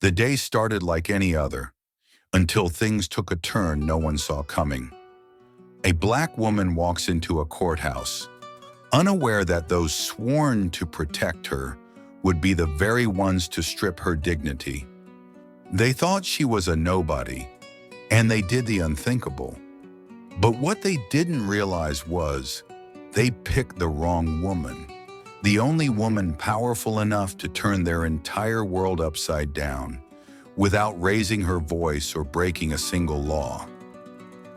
The day started like any other, until things took a turn no one saw coming. A black woman walks into a courthouse, unaware that those sworn to protect her would be the very ones to strip her dignity. They thought she was a nobody, and they did the unthinkable. But what they didn't realize was they picked the wrong woman, the only woman powerful enough to turn their entire world upside down without raising her voice or breaking a single law.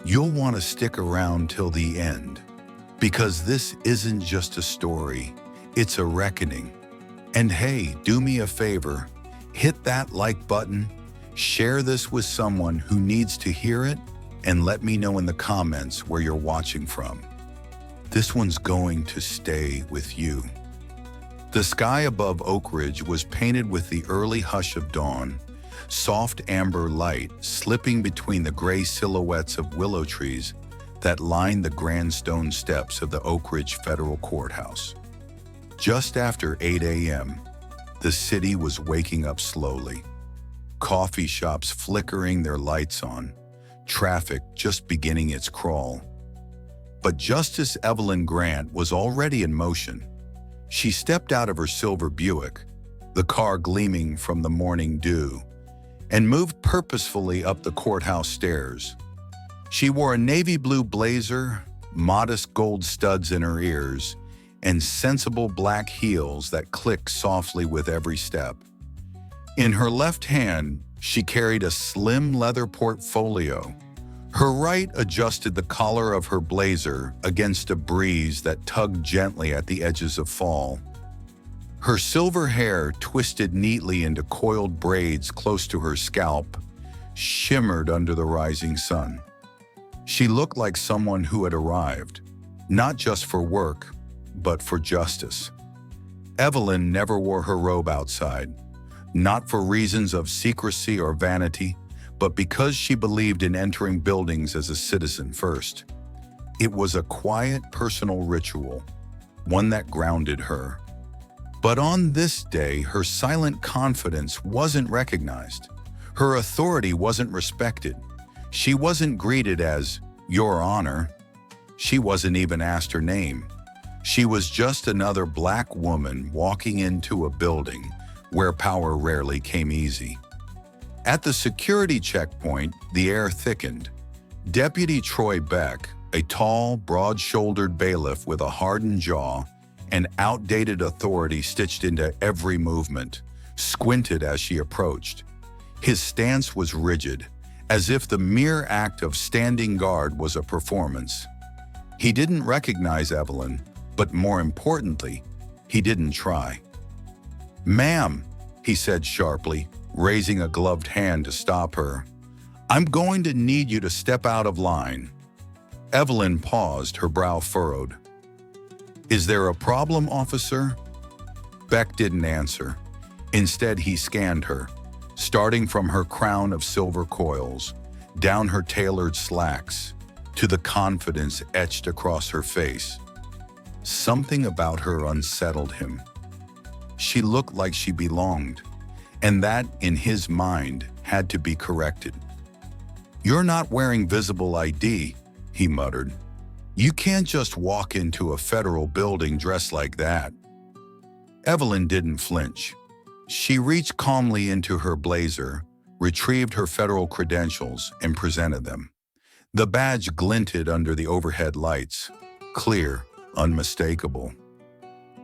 You'll want to stick around till the end, because this isn't just a story, it's a reckoning. And hey, do me a favor, hit that like button, share this with someone who needs to hear it, and let me know in the comments where you're watching from. This one's going to stay with you. The sky above Oak Ridge was painted with the early hush of dawn, soft amber light slipping between the gray silhouettes of willow trees that lined the grand stone steps of the Oak Ridge Federal Courthouse. Just after 8 a.m., the city was waking up slowly. Coffee shops flickering their lights on, traffic just beginning its crawl. But Justice Evelyn Grant was already in motion. She stepped out of her silver Buick, the car gleaming from the morning dew, and moved purposefully up the courthouse stairs. She wore a navy blue blazer, modest gold studs in her ears, and sensible black heels that clicked softly with every step. In her left hand, she carried a slim leather portfolio. Her right adjusted the collar of her blazer against a breeze that tugged gently at the edges of fall. Her silver hair, twisted neatly into coiled braids close to her scalp, shimmered under the rising sun. She looked like someone who had arrived, not just for work, but for justice. Evelyn never wore her robe outside, not for reasons of secrecy or vanity, but because she believed in entering buildings as a citizen first. It was a quiet, personal ritual, one that grounded her. But on this day, her silent confidence wasn't recognized. Her authority wasn't respected. She wasn't greeted as, "Your Honor." She wasn't even asked her name. She was just another black woman walking into a building where power rarely came easy. At the security checkpoint, the air thickened. Deputy Troy Beck, a tall, broad-shouldered bailiff with a hardened jaw and outdated authority stitched into every movement, squinted as she approached. His stance was rigid, as if the mere act of standing guard was a performance. He didn't recognize Evelyn, but more importantly, he didn't try. "Ma'am," he said sharply, raising a gloved hand to stop her, "I'm going to need you to step out of line." Evelyn paused, her brow furrowed. "Is there a problem, officer?" Beck didn't answer. Instead, he scanned her, starting from her crown of silver coils, down her tailored slacks, to the confidence etched across her face. Something about her unsettled him. She looked like she belonged, and that, in his mind, had to be corrected. "You're not wearing visible ID," he muttered. "You can't just walk into a federal building dressed like that." Evelyn didn't flinch. She reached calmly into her blazer, retrieved her federal credentials, and presented them. The badge glinted under the overhead lights, clear, unmistakable.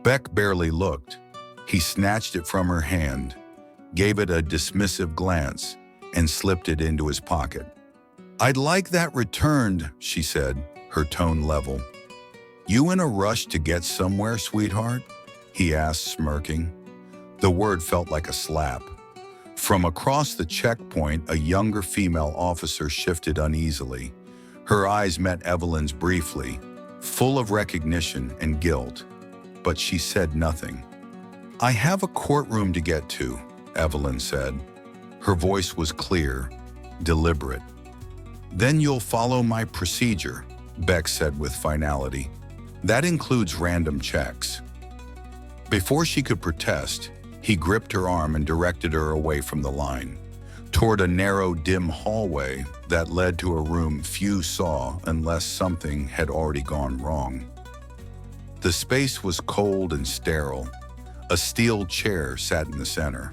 Beck barely looked. He snatched it from her hand, gave it a dismissive glance, and slipped it into his pocket. "I'd like that returned," she said, her tone level. "You in a rush to get somewhere, sweetheart?" he asked, smirking. The word felt like a slap. From across the checkpoint, a younger female officer shifted uneasily. Her eyes met Evelyn's briefly, full of recognition and guilt, but she said nothing. "I have a courtroom to get to," Evelyn said. Her voice was clear, deliberate. "Then you'll follow my procedure," Beck said with finality. "That includes random checks." Before she could protest, He gripped her arm and directed her away from the line, toward a narrow, dim hallway that led to a room few saw unless something had already gone wrong. The space was cold and sterile. A steel chair sat in the center.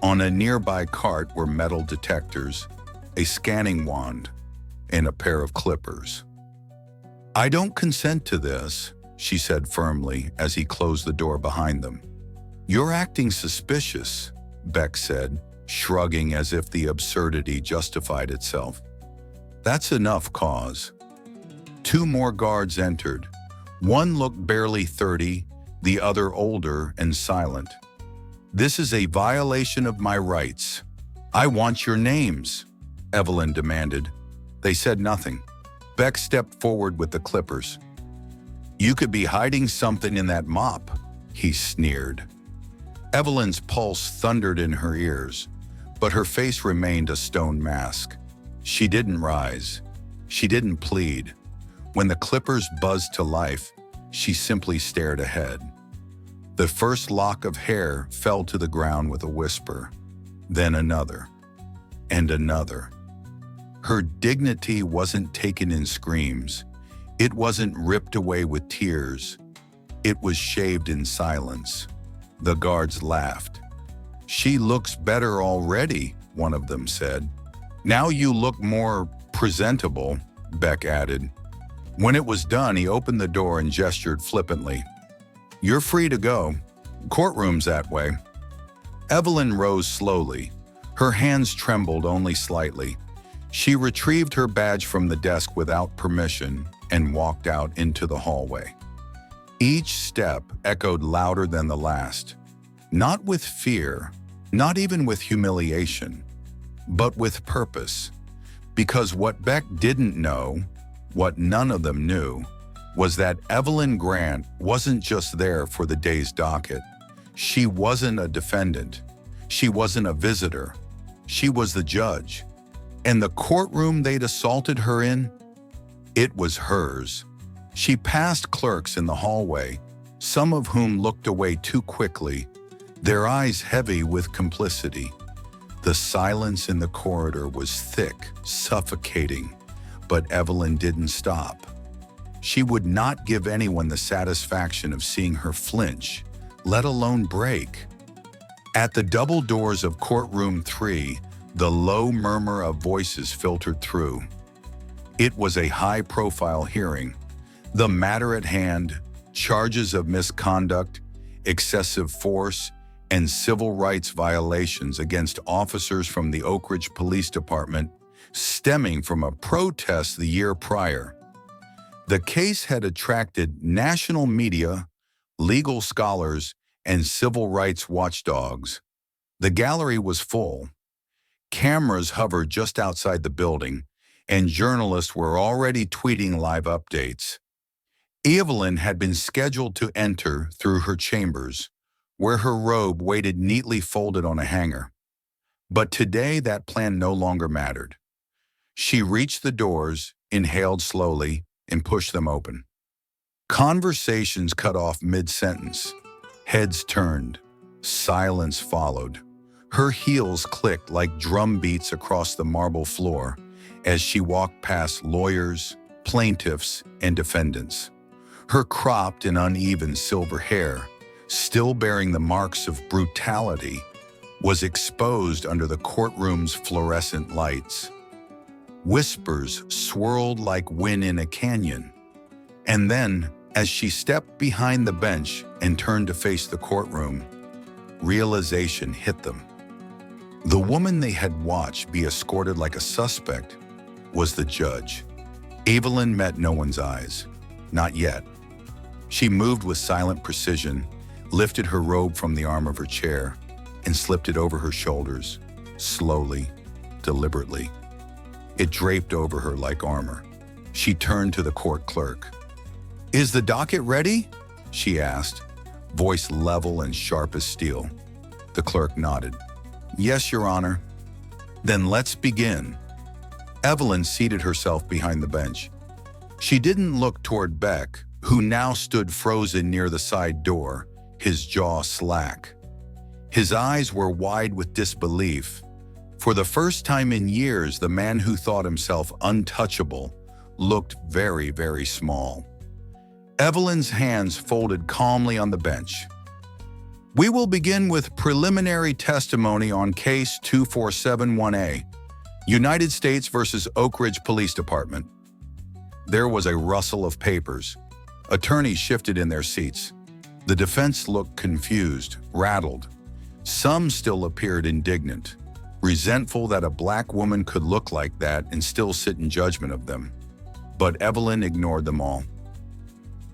On a nearby cart were metal detectors, a scanning wand, and a pair of clippers. "I don't consent to this," she said firmly as he closed the door behind them. "You're acting suspicious," Beck said, shrugging as if the absurdity justified itself. "That's enough cause." 2 more guards entered. One looked barely 30, the other older and silent. "This is a violation of my rights. I want your names," Evelyn demanded. They said nothing. Beck stepped forward with the clippers. "You could be hiding something in that mop," he sneered. Evelyn's pulse thundered in her ears, but her face remained a stone mask. She didn't rise. She didn't plead. When the clippers buzzed to life, she simply stared ahead. The first lock of hair fell to the ground with a whisper, then another, and another. Her dignity wasn't taken in screams. It wasn't ripped away with tears. It was shaved in silence. The guards laughed. "She looks better already," one of them said. "Now you look more presentable," Beck added. When it was done, he opened the door and gestured flippantly. "You're free to go. Courtroom's that way." Evelyn rose slowly. Her hands trembled only slightly. She retrieved her badge from the desk without permission and walked out into the hallway. Each step echoed louder than the last, not with fear, not even with humiliation, but with purpose. Because what Beck didn't know, what none of them knew, was that Evelyn Grant wasn't just there for the day's docket. She wasn't a defendant. She wasn't a visitor. She was the judge. And the courtroom they'd assaulted her in, it was hers. She passed clerks in the hallway, some of whom looked away too quickly, their eyes heavy with complicity. The silence in the corridor was thick, suffocating, but Evelyn didn't stop. She would not give anyone the satisfaction of seeing her flinch, let alone break. At the double doors of courtroom 3, the low murmur of voices filtered through. It was a high-profile hearing. The matter at hand, charges of misconduct, excessive force, and civil rights violations against officers from the Oak Ridge Police Department, stemming from a protest the year prior. The case had attracted national media, legal scholars, and civil rights watchdogs. The gallery was full. Cameras hovered just outside the building, and journalists were already tweeting live updates. Evelyn had been scheduled to enter through her chambers, where her robe waited neatly folded on a hanger. But today that plan no longer mattered. She reached the doors, inhaled slowly, and pushed them open. Conversations cut off mid-sentence. Heads turned. Silence followed. Her heels clicked like drum beats across the marble floor as she walked past lawyers, plaintiffs, and defendants. Her cropped and uneven silver hair, still bearing the marks of brutality, was exposed under the courtroom's fluorescent lights. Whispers swirled like wind in a canyon. And then, as she stepped behind the bench and turned to face the courtroom, realization hit them. The woman they had watched be escorted like a suspect was the judge. Evelyn met no one's eyes. Not yet. She moved with silent precision, lifted her robe from the arm of her chair, and slipped it over her shoulders, slowly, deliberately. It draped over her like armor. She turned to the court clerk. "Is the docket ready?" she asked, voice level and sharp as steel. The clerk nodded. "Yes, Your Honor." "Then let's begin." Evelyn seated herself behind the bench. She didn't look toward Beck, who now stood frozen near the side door, his jaw slack. His eyes were wide with disbelief. For the first time in years, the man who thought himself untouchable looked very, very small. Evelyn's hands folded calmly on the bench. We will begin with preliminary testimony on Case 2471A, United States versus Oak Ridge Police Department. There was a rustle of papers. Attorneys shifted in their seats. The defense looked confused, rattled. Some still appeared indignant, resentful that a black woman could look like that and still sit in judgment of them. But Evelyn ignored them all.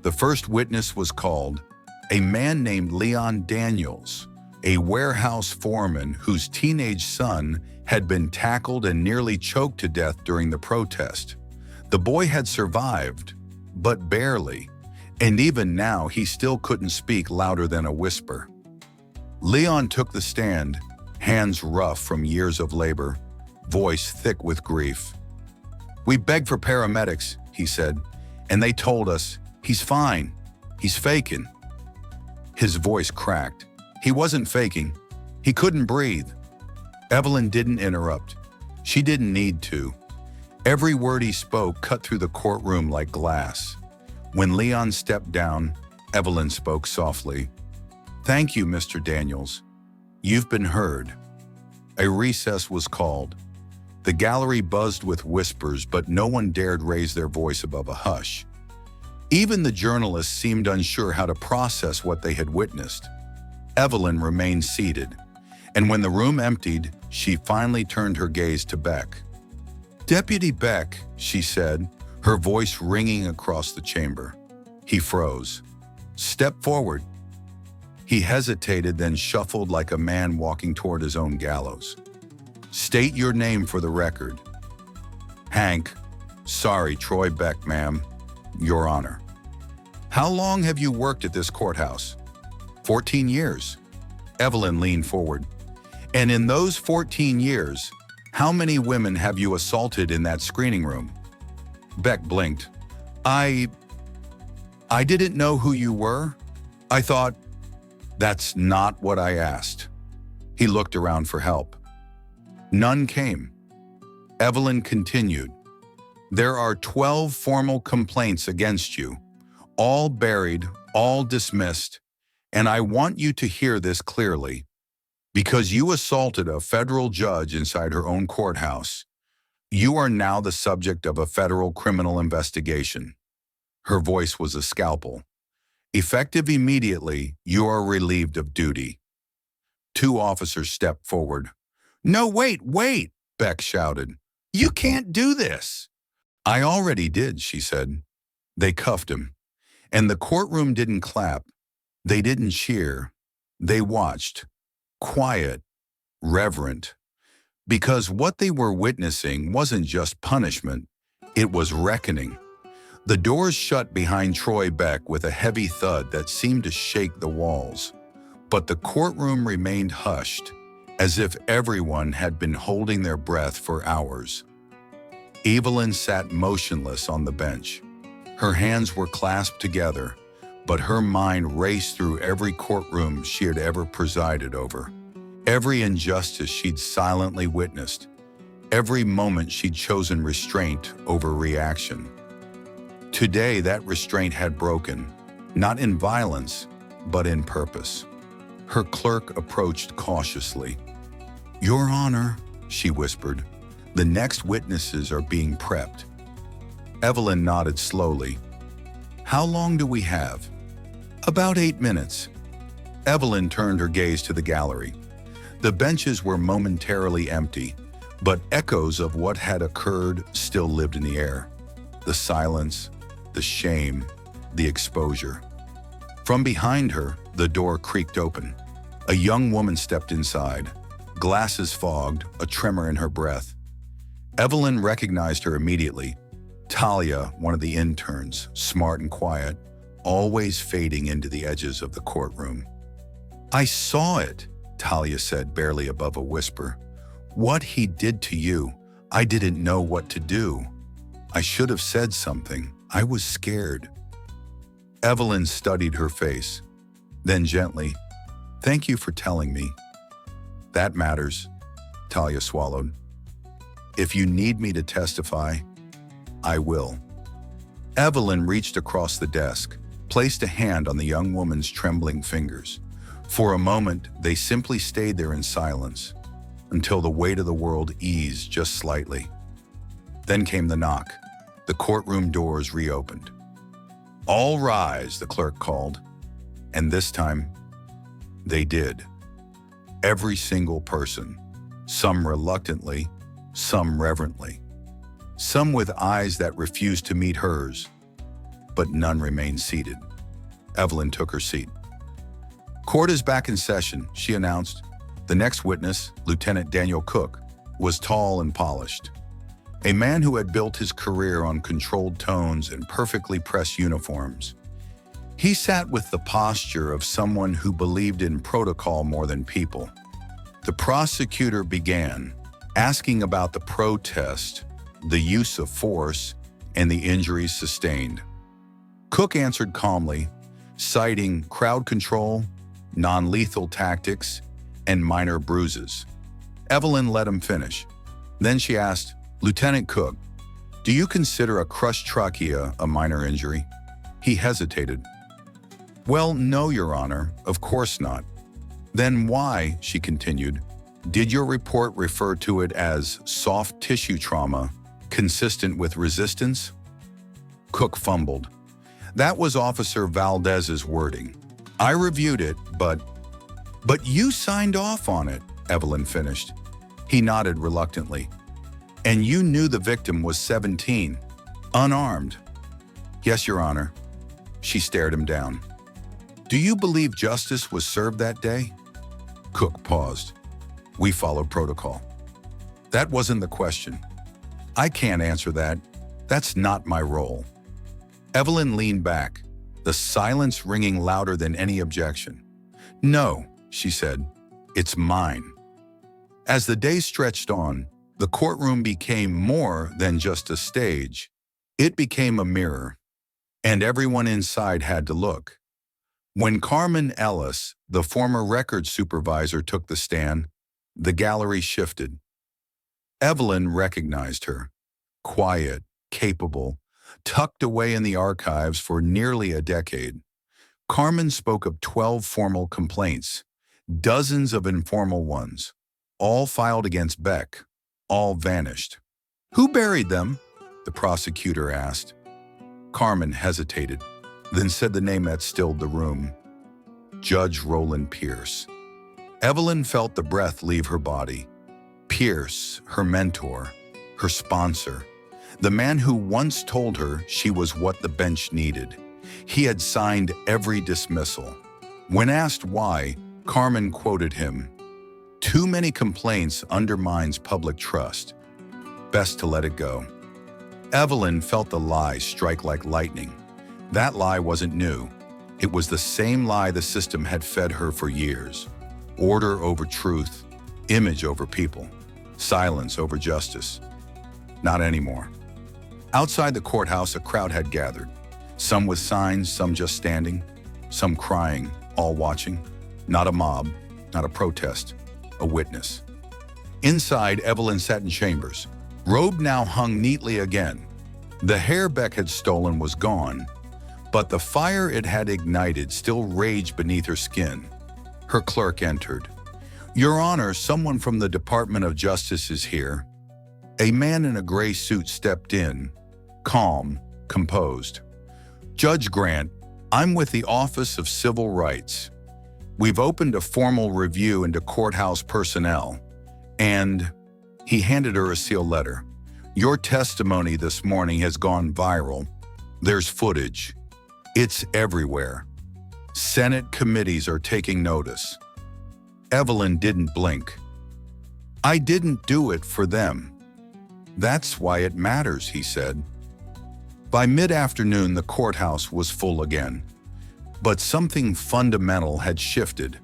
The first witness was called, a man named Leon Daniels, a warehouse foreman whose teenage son had been tackled and nearly choked to death during the protest. The boy had survived, but barely, and even now he still couldn't speak louder than a whisper. Leon took the stand, hands rough from years of labor, voice thick with grief. We begged for paramedics, he said, and they told us, he's fine, he's faking. His voice cracked. He wasn't faking. He couldn't breathe. Evelyn didn't interrupt. She didn't need to. Every word he spoke cut through the courtroom like glass. When Leon stepped down, Evelyn spoke softly. Thank you, Mr. Daniels. You've been heard. A recess was called. The gallery buzzed with whispers, but no one dared raise their voice above a hush. Even the journalists seemed unsure how to process what they had witnessed. Evelyn remained seated, and when the room emptied, she finally turned her gaze to Beck. Deputy Beck, she said, her voice ringing across the chamber. He froze. Step forward. He hesitated, then shuffled like a man walking toward his own gallows. State your name for the record. Hank. Sorry, Troy Beck, ma'am. Your Honor. How long have you worked at this courthouse? 14 years. Evelyn leaned forward. And in those 14 years, how many women have you assaulted in that screening room? Beck blinked. I didn't know who you were. I thought, that's not what I asked. He looked around for help. None came. Evelyn continued. There are 12 formal complaints against you, all buried, all dismissed, and I want you to hear this clearly. Because you assaulted a federal judge inside her own courthouse, you are now the subject of a federal criminal investigation. Her voice was a scalpel. Effective immediately, you are relieved of duty. 2 officers stepped forward. No, wait, Beck shouted. You can't do this. I already did, she said. They cuffed him. And the courtroom didn't clap. They didn't cheer. They watched. Quiet, reverent. Because what they were witnessing wasn't just punishment, it was reckoning. The doors shut behind Troy Beck with a heavy thud that seemed to shake the walls. But the courtroom remained hushed, as if everyone had been holding their breath for hours. Evelyn sat motionless on the bench. Her hands were clasped together, but her mind raced through every courtroom she had ever presided over, every injustice she'd silently witnessed, every moment she'd chosen restraint over reaction. Today, that restraint had broken, not in violence, but in purpose. Her clerk approached cautiously. Your Honor, she whispered, the next witnesses are being prepped. Evelyn nodded slowly. How long do we have? About 8 minutes. Evelyn turned her gaze to the gallery. The benches were momentarily empty, but echoes of what had occurred still lived in the air. The silence, the shame, the exposure. From behind her, the door creaked open. A young woman stepped inside, glasses fogged, a tremor in her breath. Evelyn recognized her immediately. Talia, one of the interns, smart and quiet, always fading into the edges of the courtroom. I saw it, Talia said, barely above a whisper. What he did to you, I didn't know what to do. I should have said something. I was scared. Evelyn studied her face. Then gently, thank you for telling me. That matters, Talia swallowed. If you need me to testify, I will. Evelyn reached across the desk, placed a hand on the young woman's trembling fingers. For a moment, they simply stayed there in silence, until the weight of the world eased just slightly. Then came the knock. The courtroom doors reopened. "All rise," the clerk called. And this time, they did. Every single person, some reluctantly, some reverently, some with eyes that refused to meet hers, but none remained seated. Evelyn took her seat. "Court is back in session," she announced. The next witness, Lieutenant Daniel Cook, was tall and polished. A man who had built his career on controlled tones and perfectly pressed uniforms. He sat with the posture of someone who believed in protocol more than people. The prosecutor began, asking about the protest, the use of force, and the injuries sustained. Cook answered calmly, citing crowd control, non-lethal tactics, and minor bruises. Evelyn let him finish. Then she asked, "Lieutenant Cook, do you consider a crushed trachea a minor injury?" He hesitated. "Well, no, Your Honor, of course not." "Then why," she continued, "did your report refer to it as soft tissue trauma, consistent with resistance?" Cook fumbled. "That was Officer Valdez's wording. I reviewed it, but you signed off on it," Evelyn finished. He nodded reluctantly. "And you knew the victim was 17, unarmed?" "Yes, Your Honor." She stared him down. "Do you believe justice was served that day?" Cook paused. "We followed protocol." "That wasn't the question." "I can't answer that. That's not my role." Evelyn leaned back, the silence ringing louder than any objection. "No," she said, "it's mine." As the day stretched on, the courtroom became more than just a stage. It became a mirror, and everyone inside had to look. When Carmen Ellis, the former records supervisor, took the stand, the gallery shifted. Evelyn recognized her, quiet, capable, tucked away in the archives for nearly a decade. Carmen spoke of 12 formal complaints, dozens of informal ones, all filed against Beck, all vanished. "Who buried them?" the prosecutor asked. Carmen hesitated, then said the name that stilled the room: Judge Roland Pierce. Evelyn felt the breath leave her body. Pierce, her mentor, her sponsor, the man who once told her she was what the bench needed. He had signed every dismissal. When asked why, Carmen quoted him, "Too many complaints undermines public trust. Best to let it go." Evelyn felt the lie strike like lightning. That lie wasn't new. It was the same lie the system had fed her for years. Order over truth, image over people, silence over justice. Not anymore. Outside the courthouse, a crowd had gathered. Some with signs, some just standing, some crying, all watching. Not a mob, not a protest, a witness. Inside, Evelyn sat in chambers. Robe now hung neatly again. The hair Beck had stolen was gone, but the fire it had ignited still raged beneath her skin. Her clerk entered. "Your Honor, someone from the Department of Justice is here." A man in a gray suit stepped in, calm, composed. "Judge Grant, I'm with the Office of Civil Rights. We've opened a formal review into courthouse personnel, and..." He handed her a sealed letter. "Your testimony this morning has gone viral. There's footage. It's everywhere. Senate committees are taking notice." Evelyn didn't blink. "I didn't do it for them. That's why it matters," he said. By mid-afternoon, the courthouse was full again. But something fundamental had shifted.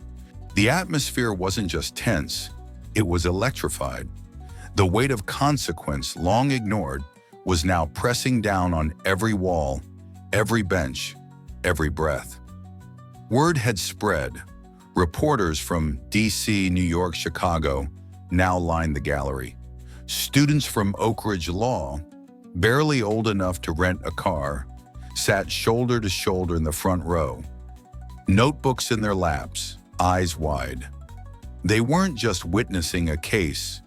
The atmosphere wasn't just tense, it was electrified. The weight of consequence, long ignored, was now pressing down on every wall, every bench, every breath. Word had spread. Reporters from D.C., New York, Chicago now lined the gallery. Students from Oak Ridge Law, barely old enough to rent a car, sat shoulder to shoulder in the front row, notebooks in their laps, eyes wide. They weren't just witnessing a case,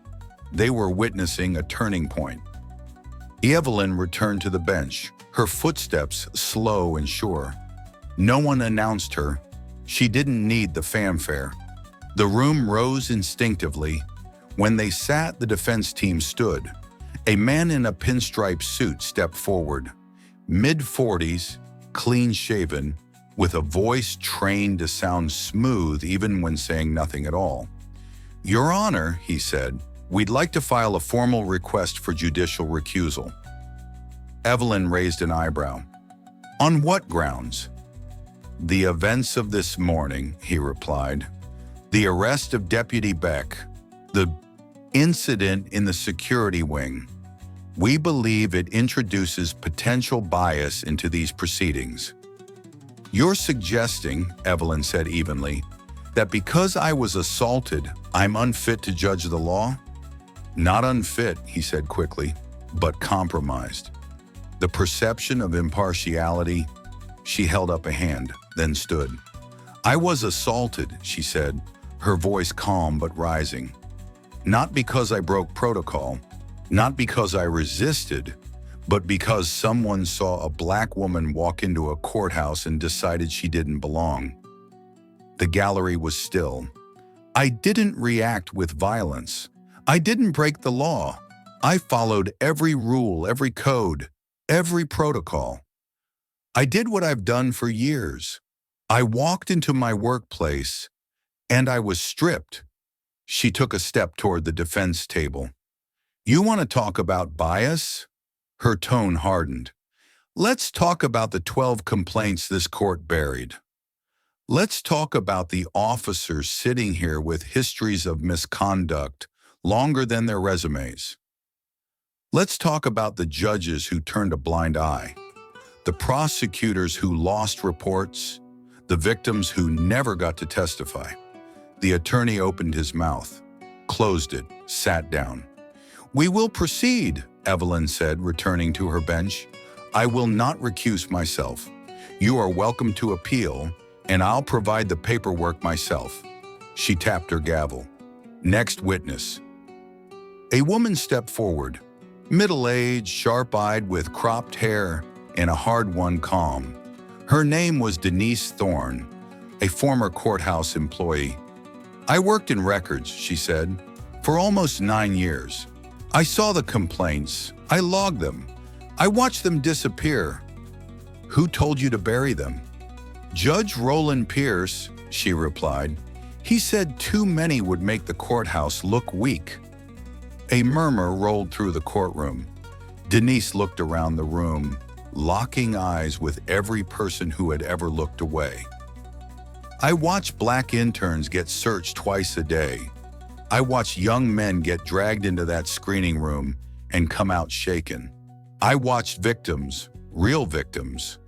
they were witnessing a turning point. Evelyn returned to the bench, her footsteps slow and sure. No one announced her. She didn't need the fanfare. The room rose instinctively. When they sat, the defense team stood. A man in a pinstripe suit stepped forward, mid-40s, clean-shaven, with a voice trained to sound smooth even when saying nothing at all. "Your Honor," he said, "we'd like to file a formal request for judicial recusal." Evelyn raised an eyebrow. "On what grounds?" "The events of this morning," he replied. "The arrest of Deputy Beck, the incident in the security wing. We believe it introduces potential bias into these proceedings." "You're suggesting," Evelyn said evenly, "that because I was assaulted, I'm unfit to judge the law?" "Not unfit," he said quickly, "but compromised." The perception of impartiality. She held up a hand, then stood. "I was assaulted," she said, her voice calm but rising. "Not because I broke protocol, not because I resisted, but because someone saw a black woman walk into a courthouse and decided she didn't belong." The gallery was still. "I didn't react with violence. I didn't break the law. I followed every rule, every code, every protocol. I did what I've done for years. I walked into my workplace, and I was stripped." She took a step toward the defense table. "You want to talk about bias?" Her tone hardened. "Let's talk about the 12 complaints this court buried. Let's talk about the officers sitting here with histories of misconduct longer than their resumes. Let's talk about the judges who turned a blind eye, the prosecutors who lost reports, the victims who never got to testify." The attorney opened his mouth, closed it, sat down. "We will proceed," Evelyn said, returning to her bench. "I will not recuse myself. You are welcome to appeal, and I'll provide the paperwork myself." She tapped her gavel. "Next witness." A woman stepped forward, middle-aged, sharp-eyed, with cropped hair and a hard-won calm. Her name was Denise Thorne, a former courthouse employee. "I worked in records," she said, "for almost 9 years. I saw the complaints. I logged them. I watched them disappear." "Who told you to bury them?" "Judge Roland Pierce," she replied. "He said too many would make the courthouse look weak." A murmur rolled through the courtroom. Denise looked around the room, locking eyes with every person who had ever looked away. "I watch black interns get searched twice a day. I watch young men get dragged into that screening room and come out shaken. I watched victims, real victims,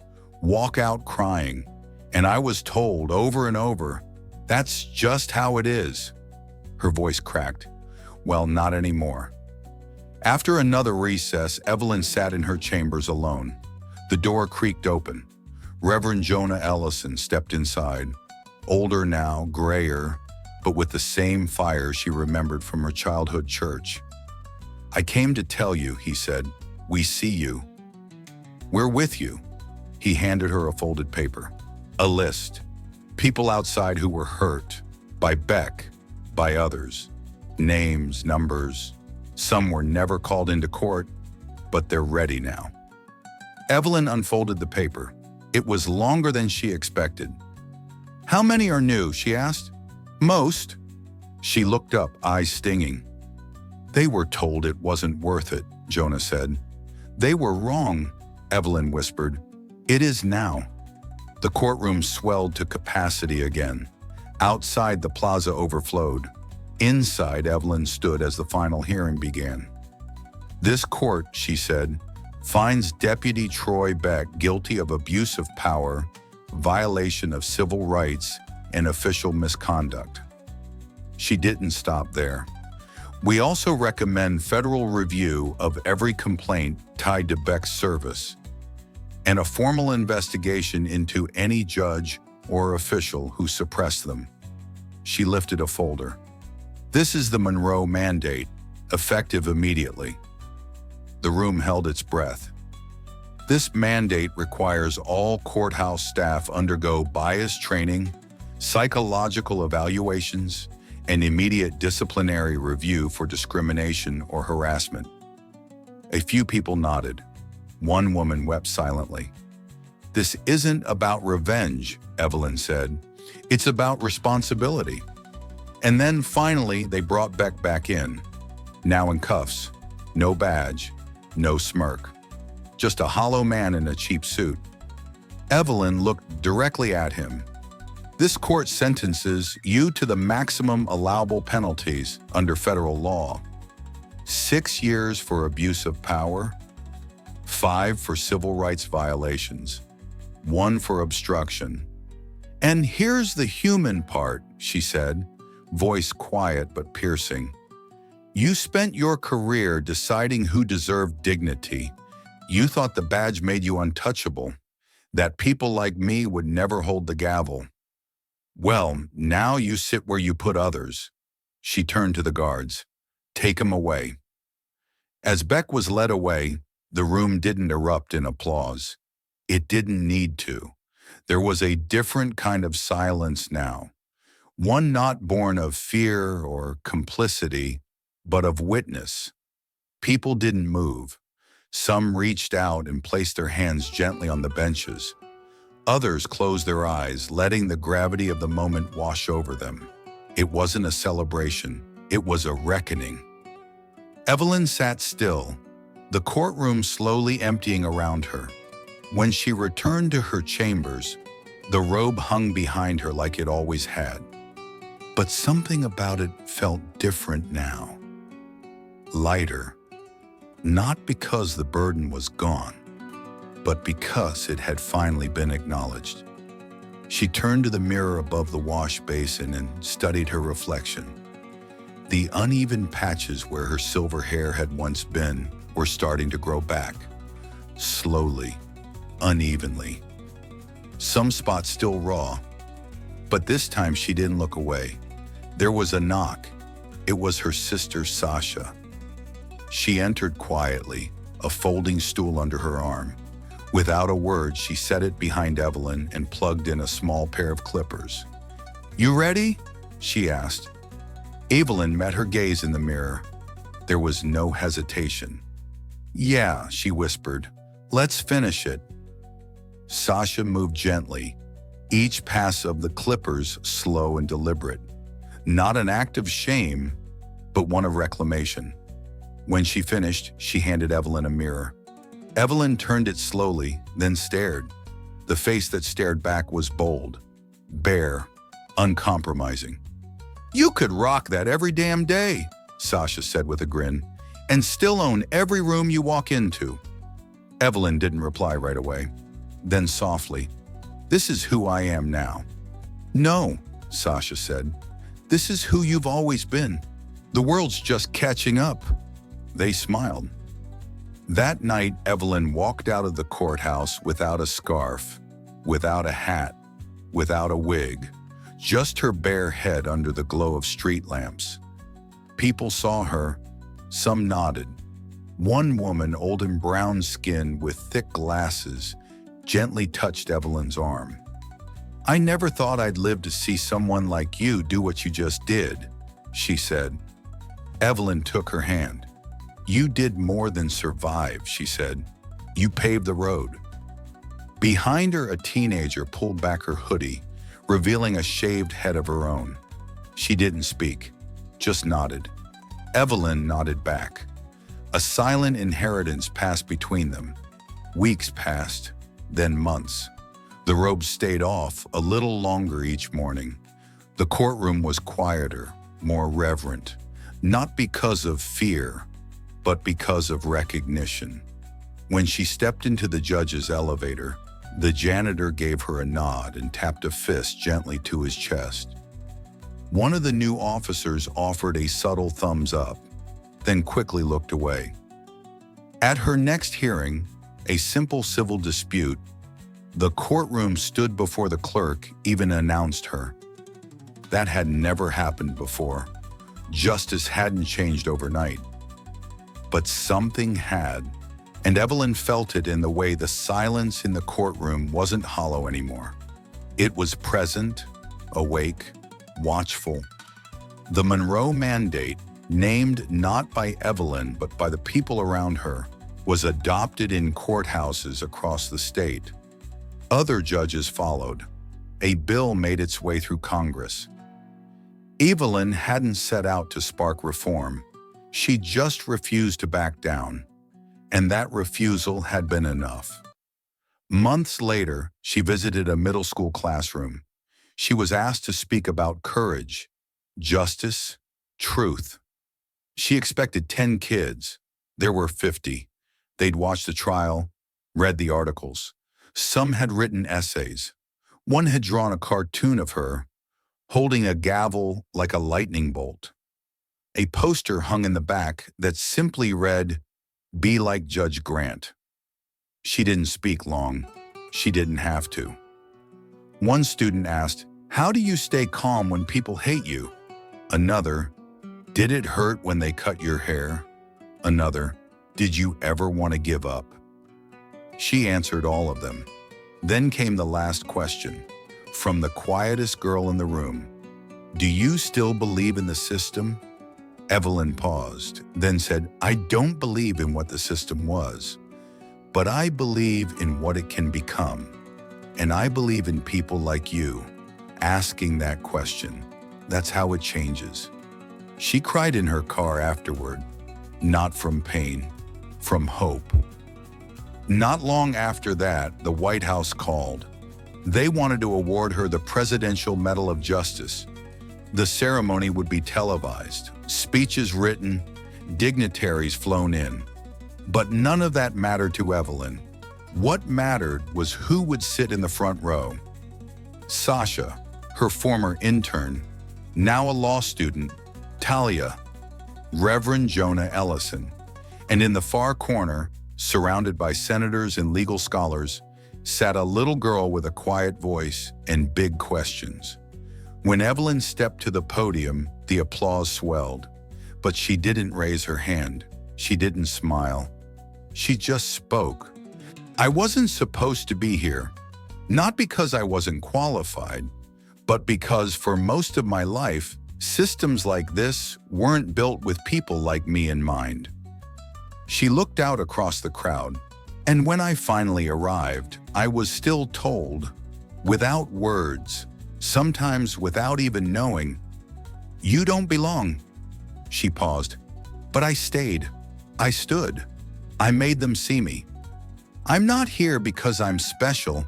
walk out crying, and I was told over and over, that's just how it is." Her voice cracked. "Well, not anymore." After another recess, Evelyn sat in her chambers alone. The door creaked open. Reverend Jonah Ellison stepped inside, older now, grayer, but with the same fire she remembered from her childhood church. "I came to tell you," he said. "We see you. We're with you." He handed her a folded paper. A list. People outside who were hurt, by Beck, by others. Names, numbers. Some were never called into court, but they're ready now. Evelyn unfolded the paper. It was longer than she expected. "How many are new?" she asked. "Most." She looked up, eyes stinging. "They were told it wasn't worth it," Jonah said. "They were wrong," Evelyn whispered. "It is now." The courtroom swelled to capacity again. Outside, the plaza overflowed. Inside, Evelyn stood as the final hearing began. "This court," she said, "finds Deputy Troy Beck guilty of abuse of power, violation of civil rights, and official misconduct. She didn't stop there. We also recommend federal review of every complaint tied to Beck's service and a formal investigation into any judge or official who suppressed them. She lifted a folder. This is the Monroe Mandate, effective immediately. The room held its breath. This mandate requires all courthouse staff undergo bias training, psychological evaluations, and immediate disciplinary review for discrimination or harassment. A few people nodded. One woman wept silently. This isn't about revenge, Evelyn said. It's about responsibility. And then finally, they brought Beck back in, now in cuffs, no badge, no smirk. Just a hollow man in a cheap suit. Evelyn looked directly at him. This court sentences you to the maximum allowable penalties under federal law. 6 years for abuse of power, 5 for civil rights violations, 1 for obstruction. And here's the human part, she said, voice quiet but piercing. You spent your career deciding who deserved dignity. You thought the badge made you untouchable, that people like me would never hold the gavel. Well, now you sit where you put others. She turned to the guards. Take him away. As Beck was led away, the room didn't erupt in applause. It didn't need to. There was a different kind of silence now, one not born of fear or complicity, but of witness. People didn't move. Some reached out and placed their hands gently on the benches. Others closed their eyes, letting the gravity of the moment wash over them. It wasn't a celebration. It was a reckoning. Evelyn sat still, the courtroom slowly emptying around her. When she returned to her chambers, the robe hung behind her like it always had. But something about it felt different now. Lighter. Not because the burden was gone, but because it had finally been acknowledged. She turned to the mirror above the wash basin and studied her reflection. The uneven patches where her silver hair had once been were starting to grow back, slowly, unevenly. Some spots still raw, but this time she didn't look away. There was a knock. It was her sister, Sasha. She entered quietly, a folding stool under her arm. Without a word, she set it behind Evelyn and plugged in a small pair of clippers. You ready? She asked. Evelyn met her gaze in the mirror. There was no hesitation. Yeah, she whispered. Let's finish it. Sasha moved gently, each pass of the clippers slow and deliberate. Not an act of shame, but one of reclamation. When she finished, she handed Evelyn a mirror. Evelyn turned it slowly, then stared. The face that stared back was bold, bare, uncompromising. You could rock that every damn day, Sasha said with a grin, and still own every room you walk into. Evelyn didn't reply right away. Then softly, this is who I am now. No, Sasha said. This is who you've always been. The world's just catching up. They smiled. That night, Evelyn walked out of the courthouse without a scarf, without a hat, without a wig, just her bare head under the glow of street lamps. People saw her. Some nodded. One woman, old and brown-skinned with thick glasses, gently touched Evelyn's arm. I never thought I'd live to see someone like you do what you just did, she said. Evelyn took her hand. You did more than survive, she said. You paved the road. Behind her, a teenager pulled back her hoodie, revealing a shaved head of her own. She didn't speak, just nodded. Evelyn nodded back. A silent inheritance passed between them. Weeks passed, then months. The robe stayed off a little longer each morning. The courtroom was quieter, more reverent, not because of fear, but because of recognition. When she stepped into the judge's elevator, The janitor gave her a nod and tapped a fist gently to his chest. One of the new officers offered a subtle thumbs up, then quickly looked away. At her next hearing, a simple civil dispute, the courtroom stood before the clerk even announced her. That had never happened before. Justice hadn't changed overnight. But something had, and Evelyn felt it in the way the silence in the courtroom wasn't hollow anymore. It was present, awake, watchful. The Monroe Mandate, named not by Evelyn but by the people around her, was adopted in courthouses across the state. Other judges followed. A bill made its way through Congress. Evelyn hadn't set out to spark reform. She just refused to back down. And that refusal had been enough. Months later, she visited a middle school classroom. She was asked to speak about courage, justice, truth. She expected 10 kids. There were 50. They'd watched the trial, read the articles. Some had written essays. One had drawn a cartoon of her, holding a gavel like a lightning bolt. A poster hung in the back that simply read, "Be like Judge Grant." She didn't speak long. She didn't have to. One student asked, "How do you stay calm when people hate you?" Another, "Did it hurt when they cut your hair?" Another, "Did you ever want to give up?" She answered all of them. Then came the last question, from the quietest girl in the room. "Do you still believe in the system?" Evelyn paused, then said, "I don't believe in what the system was, but I believe in what it can become. And I believe in people like you, asking that question. That's how it changes." She cried in her car afterward, not from pain, from hope. Not long after that, the White House called. They wanted to award her the Presidential Medal of Justice. The ceremony would be televised, speeches written, dignitaries flown in. But none of that mattered to Evelyn. What mattered was who would sit in the front row. Sasha, her former intern, now a law student, Talia, Reverend Jonah Ellison, and in the far corner, surrounded by senators and legal scholars, sat a little girl with a quiet voice and big questions. When Evelyn stepped to the podium, the applause swelled, but she didn't raise her hand. She didn't smile. She just spoke. "I wasn't supposed to be here, not because I wasn't qualified, but because for most of my life, systems like this weren't built with people like me in mind." She looked out across the crowd, and when I finally arrived, I was still told, without words, sometimes without even knowing, "You don't belong." She paused, but I stayed. I stood. I made them see me. I'm not here because I'm special.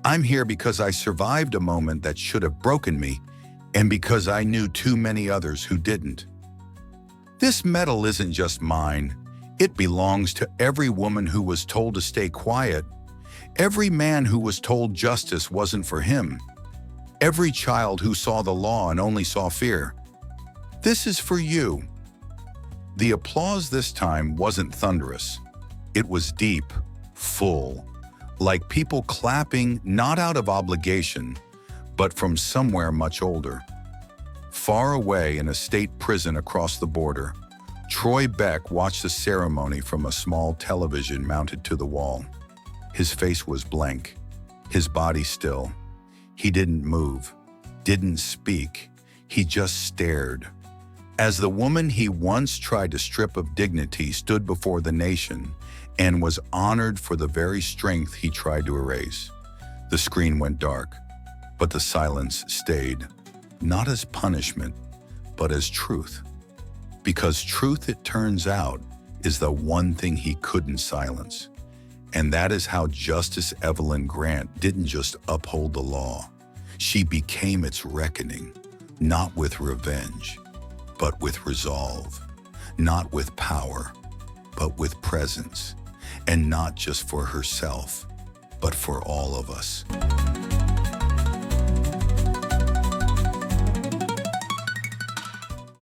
I'm here because I survived a moment that should have broken me, and because I knew too many others who didn't. This medal isn't just mine. It belongs to every woman who was told to stay quiet, every man who was told justice wasn't for him, every child who saw the law and only saw fear. This is for you. The applause this time wasn't thunderous. It was deep, full, like people clapping not out of obligation, but from somewhere much older. Far away in a state prison across the border, Troy Beck watched the ceremony from a small television mounted to the wall. His face was blank, his body still. He didn't move, didn't speak. He just stared. As the woman he once tried to strip of dignity stood before the nation and was honored for the very strength he tried to erase. The screen went dark, but the silence stayed, not as punishment, but as truth. Because truth, it turns out, is the one thing he couldn't silence. And that is how Justice Evelyn Grant didn't just uphold the law. She became its reckoning, not with revenge, but with resolve, not with power, but with presence, and not just for herself, but for all of us.